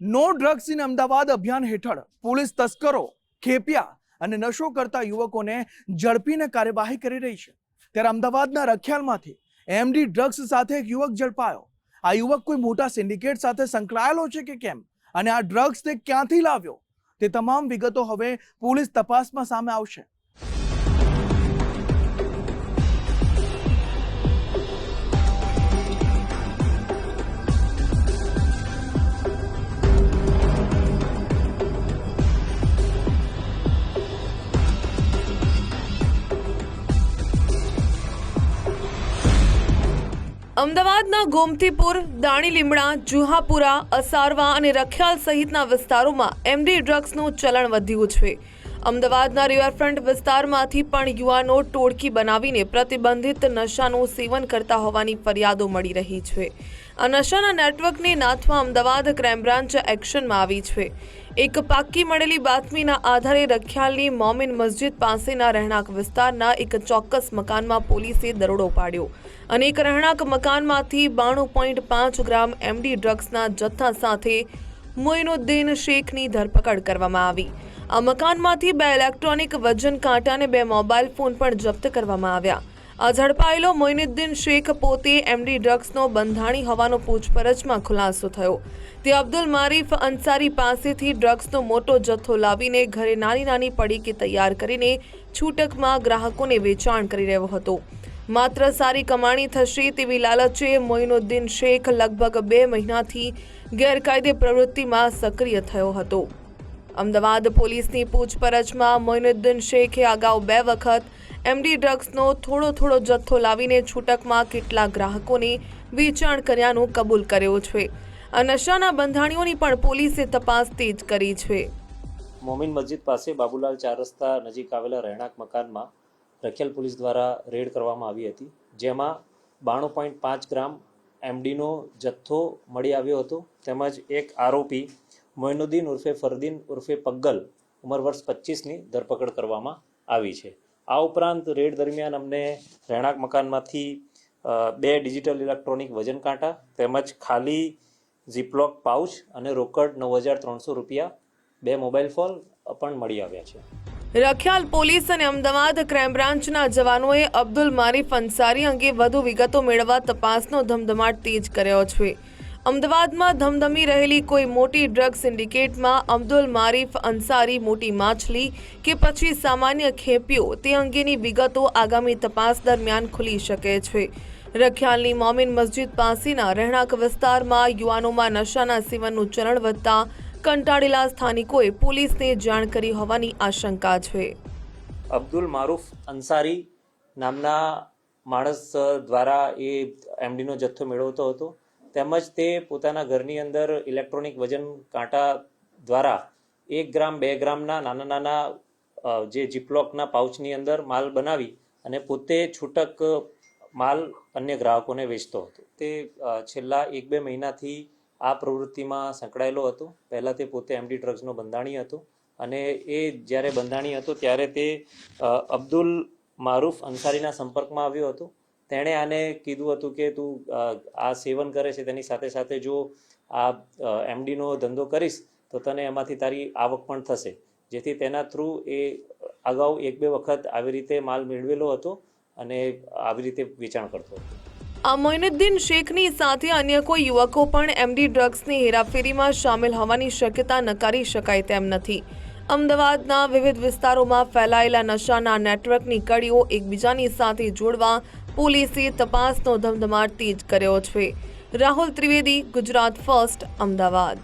No drugs in Ahmedabad અભિયાન હેઠળ police તસ્કરો, ખેપિયા અને નશો કરતા યુવકોને ઝડપીને કાર્યવાહી કરી રહી છે। ત્યારે અમદાવાદના રખિયાલમાંથી એમડી ડ્રગ્સ સાથે એક યુવક ઝડપાયો। આ યુવક કોઈ મોટા સિન્ડિકેટ સાથે સંકળાયેલો છે કે કેમ અને આ ડ્રગ્સ તે ક્યાંથી લાવ્યો તે તમામ વિગતો હવે પોલીસ તપાસમાં સામે આવશે। અમદાવાદના ગોમતીપુર, દાણી લીમડા, જુહાપુરા, અસારવા અને રખિયાલ સહિતના વિસ્તારોમાં એમડી ડ્રગ્સનું ચલણ વધ્યું છે। અમદાવાદના રિવરફ્રન્ટ વિસ્તારમાંથી પણ યુવાનો ટોળકી બનાવીને પ્રતિબંધિત નશાનું સેવન કરતા હોવાની ફરિયાદો મળી રહી છે। આ નશાના નેટવર્કને નાથવા અમદાવાદ ક્રાઇમ બ્રાન્ચ એક્શનમાં આવી છે। એક પાક્કી મળેલી બાતમીના આધારે રખિયાલની મોમિન મસ્જિદ પાસેના રહેણાંક વિસ્તારના એક ચોક્કસ મકાનમાં પોલીસે દરોડો પાડ્યો અને એક રહેણાંક મકાનમાંથી 92.5 ગ્રામ એમડી ડ્રગ્સના જથ્થા સાથે મોઇનુદ્દીન શેખની ધરપકડ કરવામાં આવી। આ મકાનમાંથી 2 ઇલેક્ટ્રોનિક વજન કાંટા અને 2 મોબાઈલ ફોન પણ જપ્ત કરવામાં આવ્યા। આ ઝડપાયેલો મોઇનુદ્દીન શેખ પોતે એમડી ડ્રગ્સનો બંધાણી હોવાનો પૂછપરછમાં ખુલાસો થયો। તે અબ્દુલ મારીફ અંસારી પાસેથી ડ્રગ્સનો મોટો જથ્થો લાવીને ઘરે નાની પડીકી તૈયાર કરીને છૂટકમાં ગ્રાહકોને વેચાણ કરી રહ્યો હતો। માત્ર સારી કમાણી થશે તેવી લાલચે મોઇનુદ્દીન શેખ લગભગ 2 મહિનાથી ગેરકાયદે પ્રવૃત્તિમાં સક્રિય થયો હતો। અમદાવાદ પોલીસની પૂછપરછમાં મોઇનુદ્દીન શેખે અગાઉ 2 વખત એમડી ડ્રગ્સનો થોડો જથ્થો લાવીને છૂટકમાં કેટલાક ગ્રાહકોને વેચાણ કર્યાનું કબૂલ કર્યો છે। આ નશાના બંધાણીઓની પણ પોલીસે તપાસ તેજ કરી છે। મોમિન મસ્જિદ પાસે બાબુલાલ 4 રસ્તા નજીક આવેલા રહેણાંક મકાનમાં રખિયાલ પોલીસ દ્વારા રેડ કરવામાં આવી હતી, જેમાં 92.5 ગ્રામ એમડીનો જથ્થો મળી આવ્યો હતો તેમજ એક આરોપી મોઇનુદ્દીન ઉર્ફે ફરદીન ઉર્ફે પગ્ગલ ઉંમર વર્ષ 25ની ધરપકડ કરવામાં આવી છે। આ ઉપરાંત રેડ દરમિયાન અમને રહેણાંક મકાનમાંથી 2 ડિજિટલ ઇલેક્ટ્રોનિક વજન કાંટા તેમજ ખાલી ઝીપલોક પાઉચ અને રોકડ 9,300 રૂપિયા, 2 મોબાઈલ ફોન પણ મળી આવ્યા છે। રખિયાલ પોલીસ અને અમદાવાદ ક્રાઇમ બ્રાન્ચના જવાનોએ અબ્દુલ મારીફ અંસારી અંગે વધુ વિગતો મેળવવા તપાસનો ધમધમાટ તેજ કર્યો છે। અમદાવાદમાં ધમધમી રહેલી કોઈ મોટી ડ્રગ સિન્ડિકેટમાં અબ્દુલ મારીફ અંસારી મોટી માછલી કે પછી સામાન્ય ખેપીઓ તે અંગેની વિગતો આગામી તપાસ દરમિયાન ખુલી શકે છે। રખિયાલની મોમિન મસ્જિદ પાસેના રહેણાંક વિસ્તારમાં યુવાનોમાં નશાના સેવનનું ચલણ વધતા કંટાળેલા સ્થાનિકોએ પોલીસને જાણ કરી હોવાની આશંકા છે। અબ્દુલ મારૂફ અંસારી નામના માણસ દ્વારા એ એમડીનો જથ્થો મેળવતો હતો તેમજ તે પોતાના ઘરની અંદર ઇલેક્ટ્રોનિક વજન કાંટા દ્વારા 1 ગ્રામ 2 ગ્રામના નાના જે જીપલોકના પાઉચની અંદર માલ બનાવી અને પોતે છૂટક માલ અન્ય ગ્રાહકોને વેચતો હતો। તે છેલ્લા 1-2 મહિનાથી આ પ્રવૃત્તિમાં સંકળાયેલો હતો। પહેલાં તે પોતે એમડી ડ્રગ્સનો બંધાણી હતો અને એ જ્યારે બંધાણી હતો ત્યારે તે અબ્દુલ મારૂફ અંસારીના સંપર્કમાં આવ્યો હતો। તેણે આને કીધું હતું કે તું આ સેવન કરે છે તેની સાથે જો આ એમડીનો ધંધો કરીશ તો તને એમાંથી તારી આવક પણ થશે, જેથી તેના થ્રુ એ અગાઉ 1-2 વખત આવી રીતે માલ મેળવેલો હતો અને આવી રીતે વેચાણ કરતો હતો। આ મોઇનુદ્દીન શેખની સાથે અન્ય કોઈ યુવકો પણ એમડી ડ્રગ્સની હેરાફેરીમાં સામેલ હોવાની શક્યતા નકારી શકાય તેમ નથી। અમદાવાદના વિવિધ વિસ્તારોમાં ફેલાયેલા નશાના નેટવર્કની કડીઓ એકબીજાની સાથે જોડવા પોલીસે તપાસનો ધમધમાટ તેજ કર્યો છે। રાહુલ ત્રિવેદી, ગુજરાત ફર્સ્ટ, અમદાવાદ।